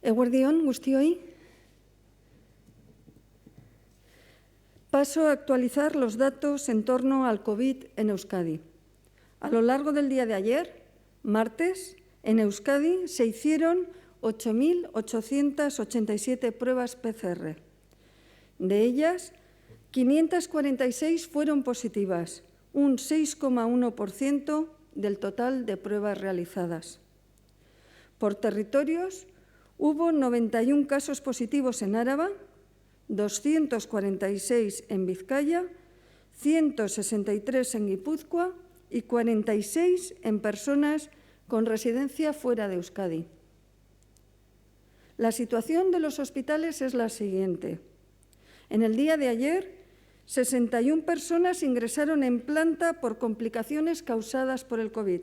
Eguerdi on guztioi. Paso a actualizar los datos en torno al COVID en Euskadi. A lo largo del día de ayer, martes, en Euskadi se hicieron 8.887 pruebas PCR. De ellas, 546 fueron positivas, un 6,1% del total de pruebas realizadas. Por territorios, hubo 91 casos positivos en Áraba, 246 en Vizcaya, 163 en Guipúzcoa y 46 en personas con residencia fuera de Euskadi. La situación de los hospitales es la siguiente. En el día de ayer, 61 personas ingresaron en planta por complicaciones causadas por el COVID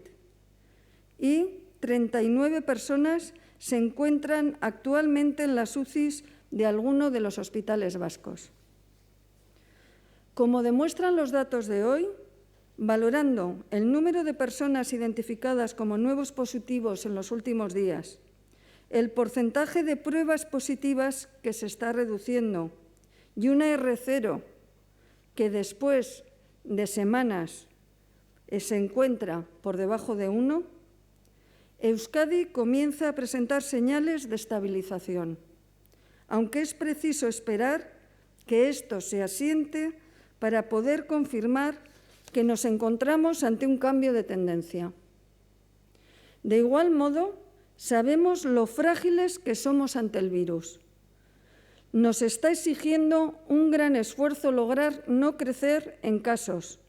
y 39 personas se encuentran actualmente en las UCIs de alguno de los hospitales vascos. Como demuestran los datos de hoy, valorando el número de personas identificadas como nuevos positivos en los últimos días, el porcentaje de pruebas positivas que se está reduciendo y una R0 que después de semanas se encuentra por debajo de 1, Euskadi comienza a presentar señales de estabilización, aunque es preciso esperar que esto se asiente para poder confirmar que nos encontramos ante un cambio de tendencia. De igual modo, sabemos lo frágiles que somos ante el virus. Nos está exigiendo un gran esfuerzo lograr no crecer en casos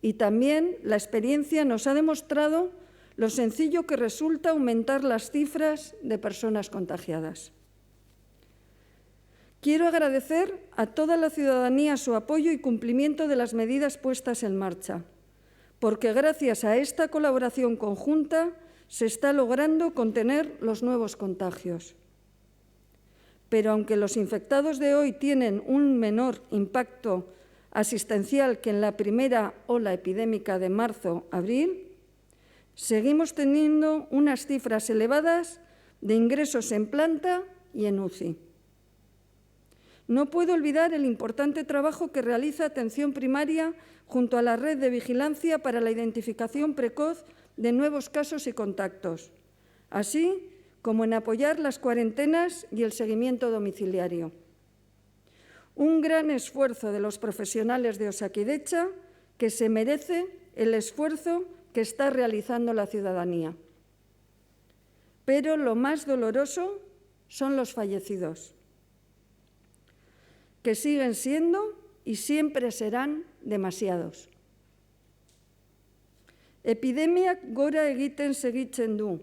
y también la experiencia nos ha demostrado lo sencillo que resulta aumentar las cifras de personas contagiadas. Quiero agradecer a toda la ciudadanía su apoyo y cumplimiento de las medidas puestas en marcha, porque gracias a esta colaboración conjunta se está logrando contener los nuevos contagios. Pero aunque los infectados de hoy tienen un menor impacto asistencial que en la primera ola epidémica de marzo-abril, seguimos teniendo unas cifras elevadas de ingresos en planta y en UCI. No puedo olvidar el importante trabajo que realiza Atención Primaria junto a la Red de Vigilancia para la Identificación Precoz de nuevos casos y contactos, así como en apoyar las cuarentenas y el seguimiento domiciliario. Un gran esfuerzo de los profesionales de Osakidetza que se merece el esfuerzo que está realizando la ciudadanía. Pero lo más doloroso son los fallecidos, que siguen siendo y siempre serán demasiados. Epidemiak gora egiten segitzen du,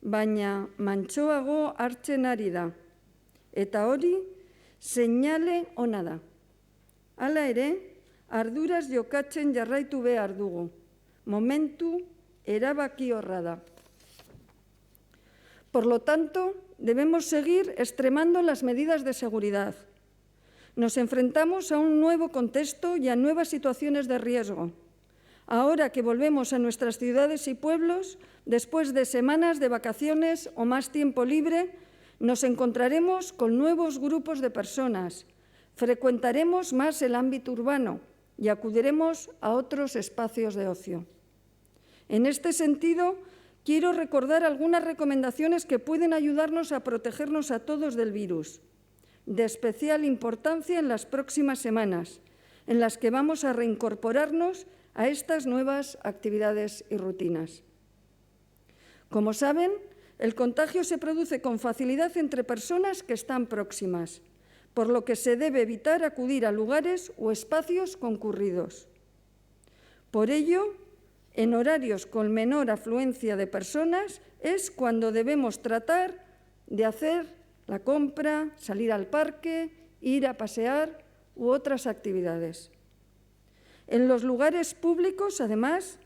baina mantsoago hartzen ari da, eta hori seinale ona da. Hala ere, arduraz jokatzen jarraitu behar dugu, momentu erabakiorra da. Por lo tanto, debemos seguir extremando las medidas de seguridad. Nos enfrentamos a un nuevo contexto y a nuevas situaciones de riesgo. Ahora que volvemos a nuestras ciudades y pueblos, después de semanas de vacaciones o más tiempo libre, nos encontraremos con nuevos grupos de personas, frecuentaremos más el ámbito urbano y acudiremos a otros espacios de ocio. En este sentido, quiero recordar algunas recomendaciones que pueden ayudarnos a protegernos a todos del virus, de especial importancia en las próximas semanas, en las que vamos a reincorporarnos a estas nuevas actividades y rutinas. Como saben, el contagio se produce con facilidad entre personas que están próximas, por lo que se debe evitar acudir a lugares o espacios concurridos. Por ello, en horarios con menor afluencia de personas es cuando debemos tratar de hacer la compra, salir al parque, ir a pasear u otras actividades. En los lugares públicos, además,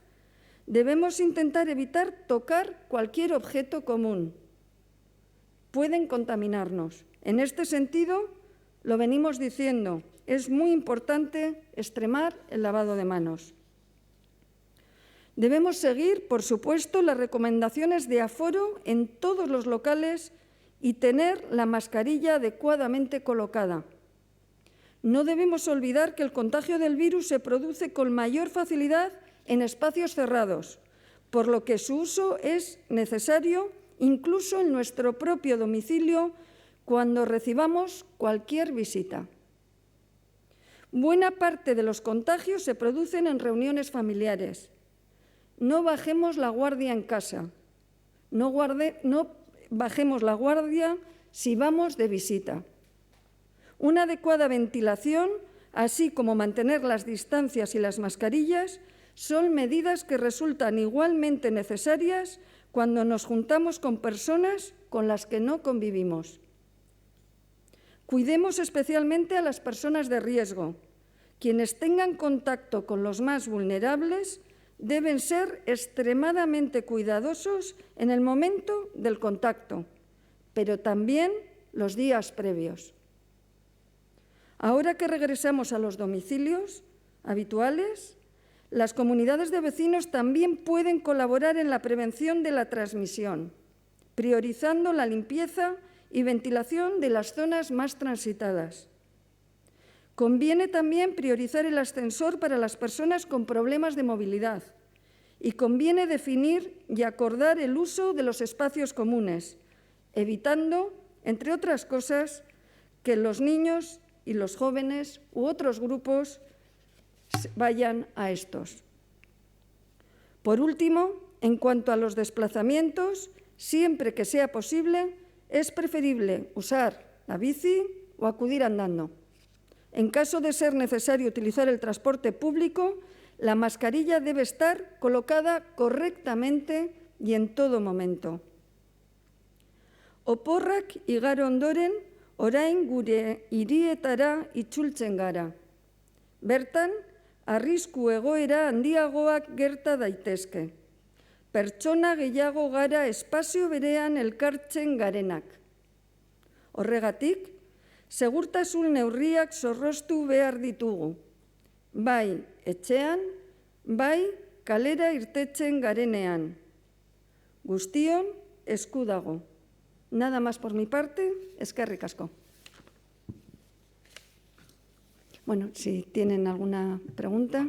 debemos intentar evitar tocar cualquier objeto común. Pueden contaminarnos. En este sentido, lo venimos diciendo, es muy importante extremar el lavado de manos. Debemos seguir, por supuesto, las recomendaciones de aforo en todos los locales y tener la mascarilla adecuadamente colocada. No debemos olvidar que el contagio del virus se produce con mayor facilidad en espacios cerrados, por lo que su uso es necesario incluso en nuestro propio domicilio cuando recibamos cualquier visita. Buena parte de los contagios se producen en reuniones familiares. No bajemos la guardia en casa. No bajemos la guardia si vamos de visita. Una adecuada ventilación, así como mantener las distancias y las mascarillas, son medidas que resultan igualmente necesarias cuando nos juntamos con personas con las que no convivimos. Cuidemos especialmente a las personas de riesgo. Quienes tengan contacto con los más vulnerables deben ser extremadamente cuidadosos en el momento del contacto, pero también los días previos. Ahora que regresamos a los domicilios habituales, las comunidades de vecinos también pueden colaborar en la prevención de la transmisión, priorizando la limpieza y ventilación de las zonas más transitadas. Conviene también priorizar el ascensor para las personas con problemas de movilidad y conviene definir y acordar el uso de los espacios comunes, evitando, entre otras cosas, que los niños y los jóvenes u otros grupos vayan a estos. Por último, en cuanto a los desplazamientos, siempre que sea posible, es preferible usar la bici o acudir andando. En caso de ser necesario utilizar el transporte público, la mascarilla debe estar colocada correctamente y en todo momento. Oporrak igaro ondoren, orain gure hirietara itzultzen gara. Bertan, arrisku egoera handiagoak gerta daitezke. Pertsona gehiago gara espazio berean elkartzen garenak. Horregatik, segurtasun neurriak zorroztu behar ditugu. Bai etxean, bai kalera irtetzen garenean. Guztion esku dago. Nada más por mi parte, eskerrik asko. Bueno, si tienen alguna pregunta.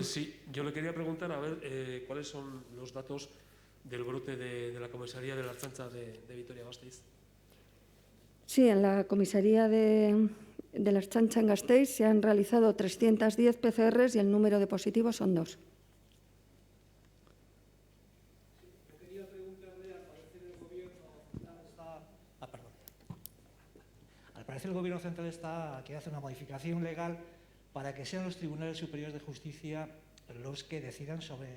Sí, yo le quería preguntar a ver cuáles son los datos del brote de la comisaría de la Ertzaintza de Vitoria-Gasteiz. Sí, en la comisaría de la Ertzaintza en Gasteiz se han realizado 310 PCRs y el número de positivos son 2. Al parecer el Gobierno central quiere hacer una modificación legal para que sean los tribunales superiores de justicia los que decidan sobre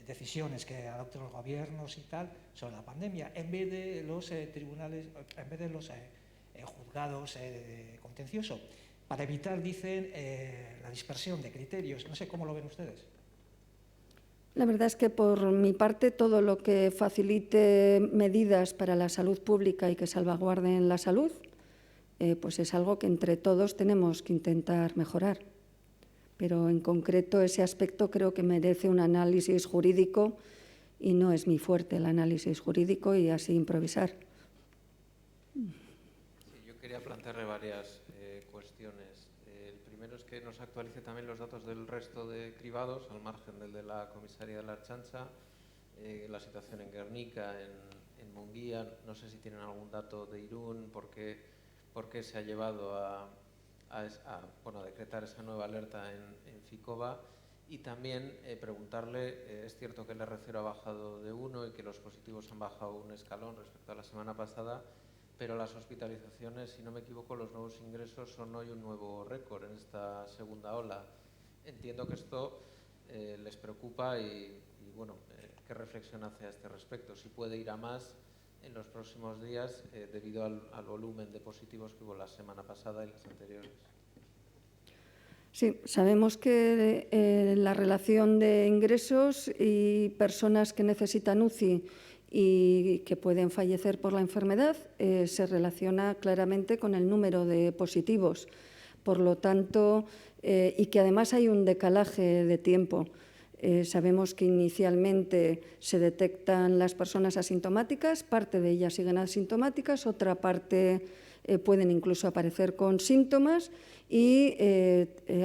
decisiones que adopten los gobiernos y tal sobre la pandemia, en vez de los tribunales, en vez de los juzgados contencioso, para evitar, dicen, la dispersión de criterios. No sé cómo lo ven ustedes. La verdad es que por mi parte todo lo que facilite medidas para la salud pública y que salvaguarden la salud, pues es algo que entre todos tenemos que intentar mejorar. Pero en concreto ese aspecto creo que merece un análisis jurídico y no es mi fuerte el análisis jurídico y así improvisar. Sí, yo quería plantearle varias cuestiones. El primero es que nos actualice también los datos del resto de cribados, al margen del de la comisaría de la Ertzaintza, la situación en Guernica, en Munguía. No sé si tienen algún dato de Irún, por qué se ha llevado a decretar esa nueva alerta en Ficoba, y también preguntarle, es cierto que el R0 ha bajado de 1 y que los positivos han bajado un escalón respecto a la semana pasada, pero las hospitalizaciones, si no me equivoco, los nuevos ingresos son hoy un nuevo récord en esta segunda ola. Entiendo que esto les preocupa y bueno, ¿qué reflexión hace a este respecto? Si puede ir a más en los próximos días debido al volumen de positivos que hubo la semana pasada y las anteriores. Sí, sabemos que la relación de ingresos y personas que necesitan UCI y que pueden fallecer por la enfermedad se relaciona claramente con el número de positivos. Por lo tanto, y que además hay un decalaje de tiempo. Sabemos que inicialmente se detectan las personas asintomáticas, parte de ellas siguen asintomáticas, otra parte pueden incluso aparecer con síntomas y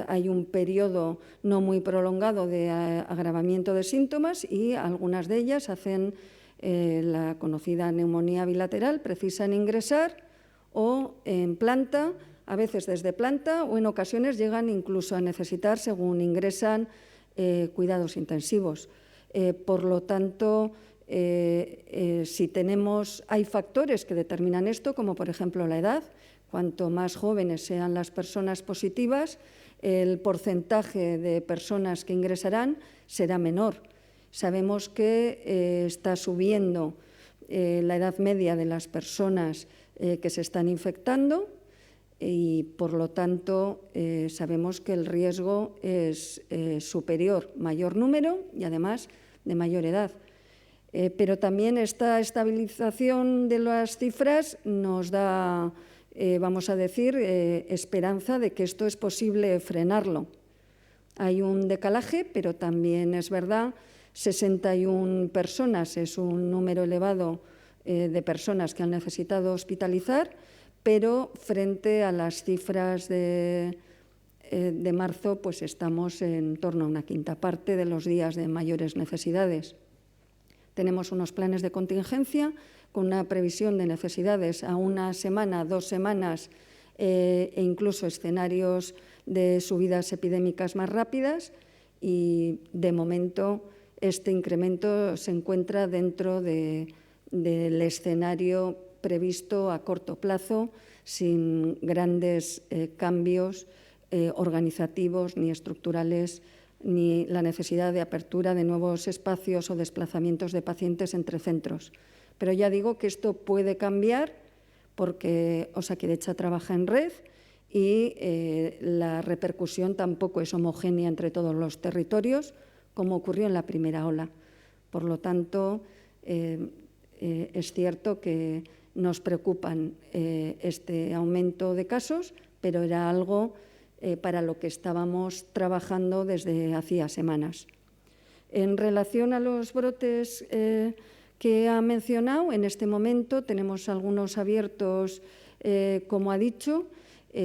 hay un periodo no muy prolongado de agravamiento de síntomas y algunas de ellas hacen la conocida neumonía bilateral, precisan ingresar o en planta, a veces desde planta o en ocasiones llegan incluso a necesitar, según ingresan, cuidados intensivos. Por lo tanto, hay factores que determinan esto, como por ejemplo la edad. Cuanto más jóvenes sean las personas positivas, el porcentaje de personas que ingresarán será menor. Sabemos que está subiendo la edad media de las personas que se están infectando y, por lo tanto, sabemos que el riesgo es superior, mayor número y, además, de mayor edad. Pero también esta estabilización de las cifras nos da, vamos a decir, esperanza de que esto es posible frenarlo. Hay un decalaje, pero también es verdad, 61 personas es un número elevado de personas que han necesitado hospitalizar, pero frente a las cifras de marzo, pues estamos en torno a una quinta parte de los días de mayores necesidades. Tenemos unos planes de contingencia con una previsión de necesidades a una semana, 2 semanas e incluso escenarios de subidas epidémicas más rápidas y, de momento, este incremento se encuentra dentro del escenario previsto a corto plazo, sin grandes cambios organizativos ni estructurales, ni la necesidad de apertura de nuevos espacios o desplazamientos de pacientes entre centros. Pero ya digo que esto puede cambiar porque Osakidetza trabaja en red y la repercusión tampoco es homogénea entre todos los territorios, como ocurrió en la primera ola. Por lo tanto, es cierto que nos preocupan este aumento de casos, pero era algo para lo que estábamos trabajando desde hacía semanas. En relación a los brotes que ha mencionado, en este momento tenemos algunos abiertos, como ha dicho.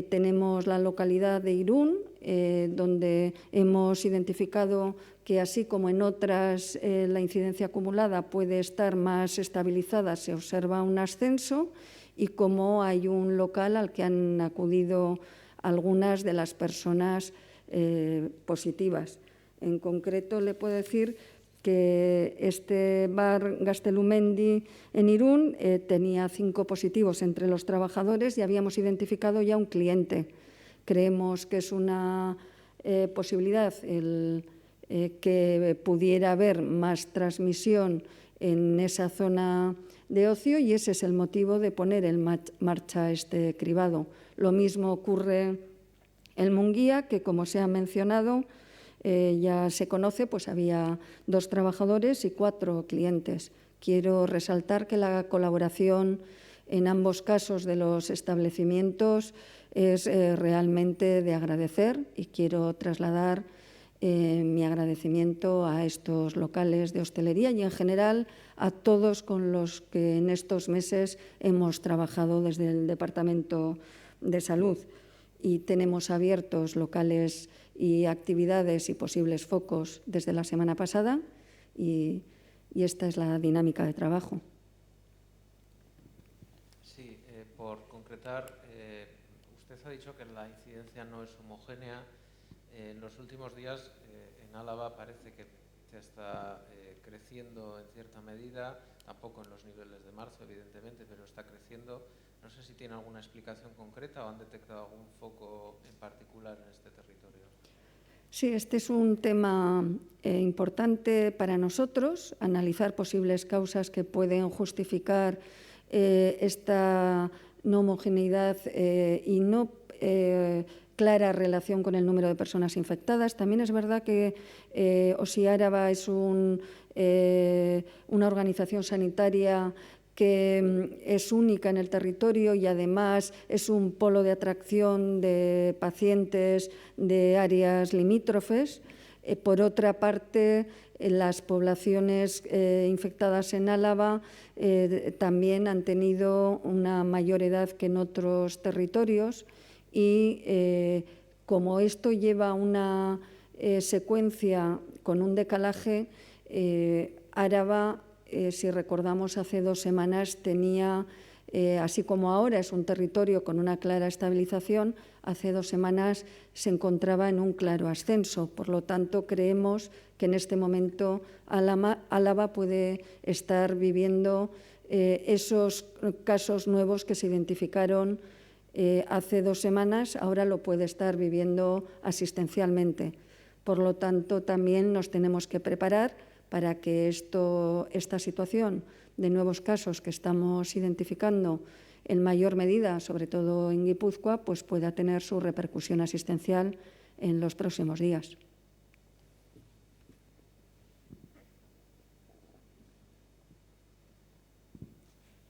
Tenemos la localidad de Irún, donde hemos identificado que, así como en otras la incidencia acumulada puede estar más estabilizada, se observa un ascenso, y como hay un local al que han acudido algunas de las personas positivas. En concreto, le puedo decir que este bar Gaztelumendi en Irún tenía 5 positivos entre los trabajadores y habíamos identificado ya un cliente. Creemos que es una posibilidad que pudiera haber más transmisión en esa zona de ocio y ese es el motivo de poner en marcha este cribado. Lo mismo ocurre en Munguía, que, como se ha mencionado, ya se conoce, pues había 2 trabajadores y 4 clientes. Quiero resaltar que la colaboración en ambos casos de los establecimientos es realmente de agradecer y quiero trasladar mi agradecimiento a estos locales de hostelería y, en general, a todos con los que en estos meses hemos trabajado desde el Departamento de Salud. Y tenemos abiertos locales y actividades y posibles focos desde la semana pasada y esta es la dinámica de trabajo. Sí, por concretar, usted ha dicho que la incidencia no es homogénea. En los últimos días en Álava parece que está creciendo en cierta medida, tampoco en los niveles de marzo, evidentemente, pero está creciendo. No sé si tiene alguna explicación concreta o han detectado algún foco en particular en este territorio. Sí, este es un tema importante para nosotros, analizar posibles causas que pueden justificar esta no homogeneidad y no clara relación con el número de personas infectadas. También es verdad que Osiárava es una organización sanitaria que es única en el territorio y, además, es un polo de atracción de pacientes de áreas limítrofes. Por otra parte, las poblaciones infectadas en Álava también han tenido una mayor edad que en otros territorios y como esto lleva una secuencia con un decalaje, Áraba, si recordamos hace 2 semanas, tenía, así como ahora es un territorio con una clara estabilización, hace 2 semanas se encontraba en un claro ascenso. Por lo tanto, creemos que en este momento Álava puede estar viviendo esos casos nuevos que se identificaron hace 2 semanas, ahora lo puede estar viviendo asistencialmente. Por lo tanto, también nos tenemos que preparar para que esta situación de nuevos casos que estamos identificando en mayor medida, sobre todo en Guipúzcoa, pues pueda tener su repercusión asistencial en los próximos días.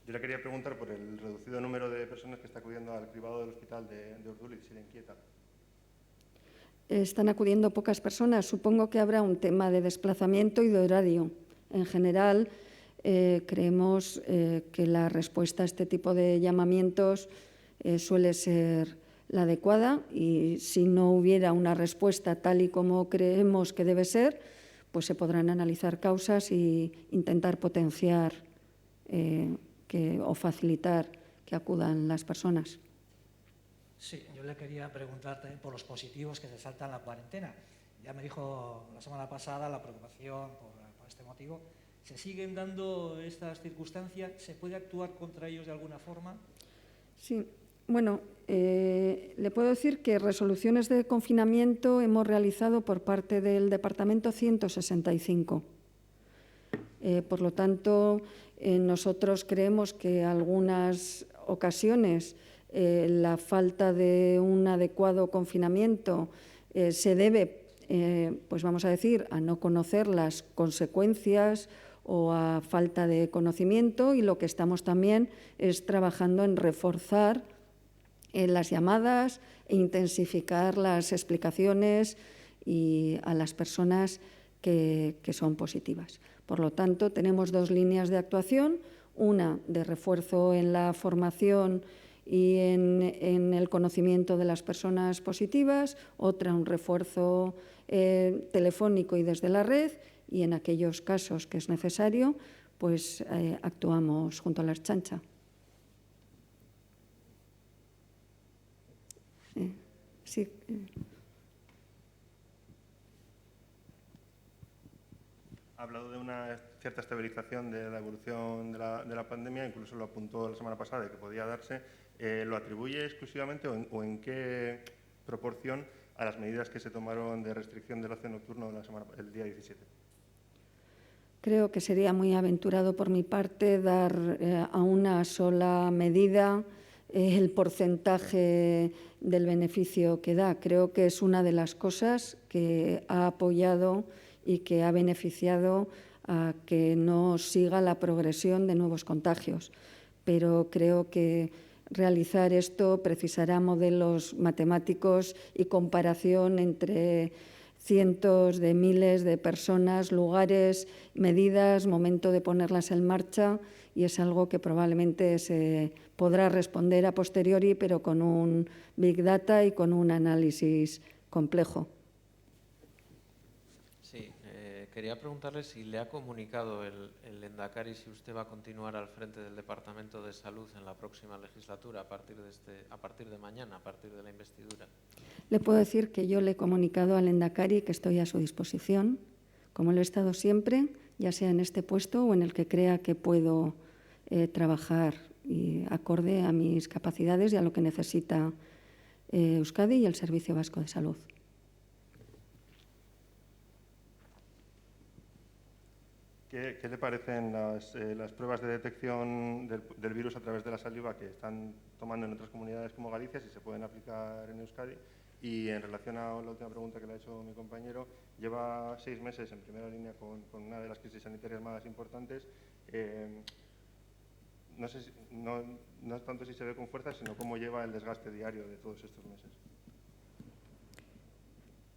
Yo le quería preguntar por el reducido número de personas que está acudiendo al cribado del hospital de Urduliz, si le inquieta. Están acudiendo pocas personas. Supongo que habrá un tema de desplazamiento y de horario. En general, creemos que la respuesta a este tipo de llamamientos suele ser la adecuada y si no hubiera una respuesta tal y como creemos que debe ser, pues se podrán analizar causas e intentar potenciar o facilitar que acudan las personas. Sí, yo le quería preguntar también por los positivos que se saltan la cuarentena. Ya me dijo la semana pasada la preocupación por este motivo. ¿Se siguen dando estas circunstancias? ¿Se puede actuar contra ellos de alguna forma? Sí, bueno, le puedo decir que resoluciones de confinamiento hemos realizado por parte del Departamento 165. Por lo tanto, nosotros creemos que algunas ocasiones la falta de un adecuado confinamiento se debe, pues vamos a decir, a no conocer las consecuencias o a falta de conocimiento, y lo que estamos también es trabajando en reforzar las llamadas e intensificar las explicaciones a las personas que son positivas. Por lo tanto, tenemos 2 líneas de actuación, una de refuerzo en la formación y en el conocimiento de las personas positivas, otra un refuerzo telefónico y desde la red, y en aquellos casos que es necesario, pues actuamos junto a la Ertzaintza. Sí. Ha hablado de una cierta estabilización de la evolución de la pandemia, incluso lo apuntó la semana pasada de que podía darse. ¿Lo atribuye exclusivamente o en qué proporción a las medidas que se tomaron de restricción del ocio nocturno el día 17? Creo que sería muy aventurado por mi parte dar a una sola medida el porcentaje del beneficio que da. Creo que es una de las cosas que ha apoyado y que ha beneficiado a que no siga la progresión de nuevos contagios. Pero creo que realizar esto precisará modelos matemáticos y comparación entre cientos de miles de personas, lugares, medidas, momento de ponerlas en marcha, y es algo que probablemente se podrá responder a posteriori, pero con un Big Data y con un análisis complejo. Sí, quería preguntarle si le ha comunicado el Lehendakari si usted va a continuar al frente del Departamento de Salud en la próxima legislatura a partir de mañana, a partir de la investidura. Le puedo decir que yo le he comunicado al Lehendakari que estoy a su disposición, como lo he estado siempre, ya sea en este puesto o en el que crea que puedo trabajar acorde a mis capacidades y a lo que necesita Euskadi y el Servicio Vasco de Salud. ¿Qué le parecen las pruebas de detección del virus a través de la saliva que están tomando en otras comunidades como Galicia, si se pueden aplicar en Euskadi? Y en relación a la última pregunta que le ha hecho mi compañero, lleva 6 meses en primera línea con una de las crisis sanitarias más importantes. No es tanto si se ve con fuerza, sino cómo lleva el desgaste diario de todos estos meses.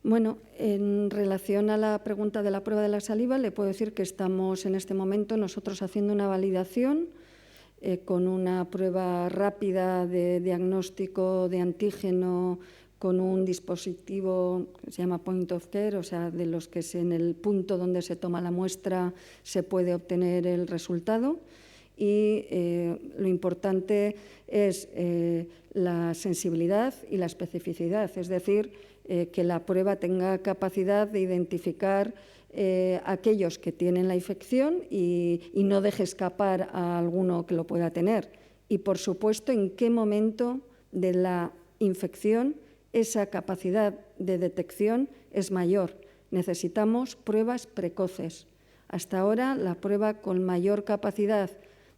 Bueno, en relación a la pregunta de la prueba de la saliva, le puedo decir que estamos en este momento nosotros haciendo una validación con una prueba rápida de diagnóstico de antígeno con un dispositivo que se llama point of care, o sea, de los que en el punto donde se toma la muestra se puede obtener el resultado. Y lo importante es la sensibilidad y la especificidad, es decir, que la prueba tenga capacidad de identificar aquellos que tienen la infección y no deje escapar a alguno que lo pueda tener. Y, por supuesto, en qué momento de la infección esa capacidad de detección es mayor. Necesitamos pruebas precoces. Hasta ahora, la prueba con mayor capacidad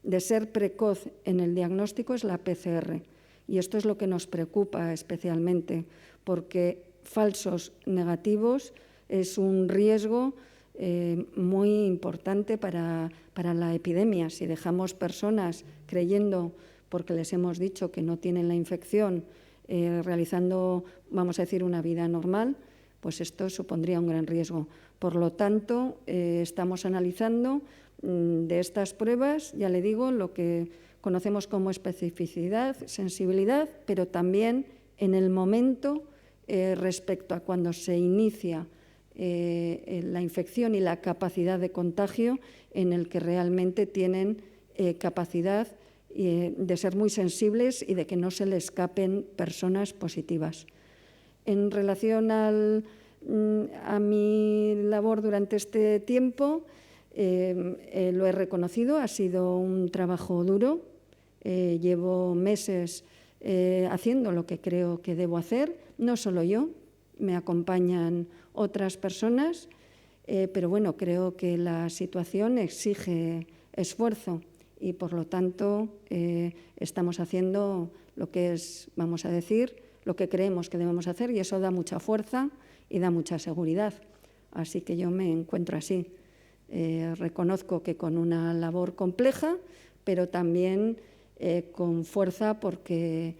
de ser precoz en el diagnóstico es la PCR. Y esto es lo que nos preocupa especialmente, porque falsos negativos es un riesgo muy importante para la epidemia. Si dejamos personas creyendo, porque les hemos dicho que no tienen la infección, realizando, vamos a decir, una vida normal, pues esto supondría un gran riesgo. Por lo tanto, estamos analizando de estas pruebas, ya le digo, lo que conocemos como especificidad, sensibilidad, pero también en el momento respecto a cuando se inicia la infección y la capacidad de contagio, en el que realmente tienen capacidad de ser muy sensibles y de que no se le escapen personas positivas. En relación a mi labor durante este tiempo, lo he reconocido, ha sido un trabajo duro. Llevo meses haciendo lo que creo que debo hacer, no solo yo, me acompañan otras personas, pero bueno, creo que la situación exige esfuerzo y, por lo tanto, estamos haciendo lo que es, vamos a decir, lo que creemos que debemos hacer, y eso da mucha fuerza y da mucha seguridad. Así que yo me encuentro así. Reconozco que con una labor compleja, pero también con fuerza, porque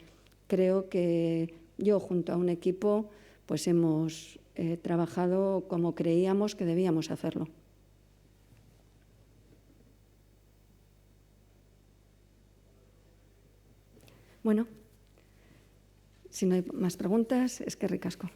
creo que yo, junto a un equipo, pues hemos trabajado como creíamos que debíamos hacerlo. Bueno, si no hay más preguntas, es que ricasco.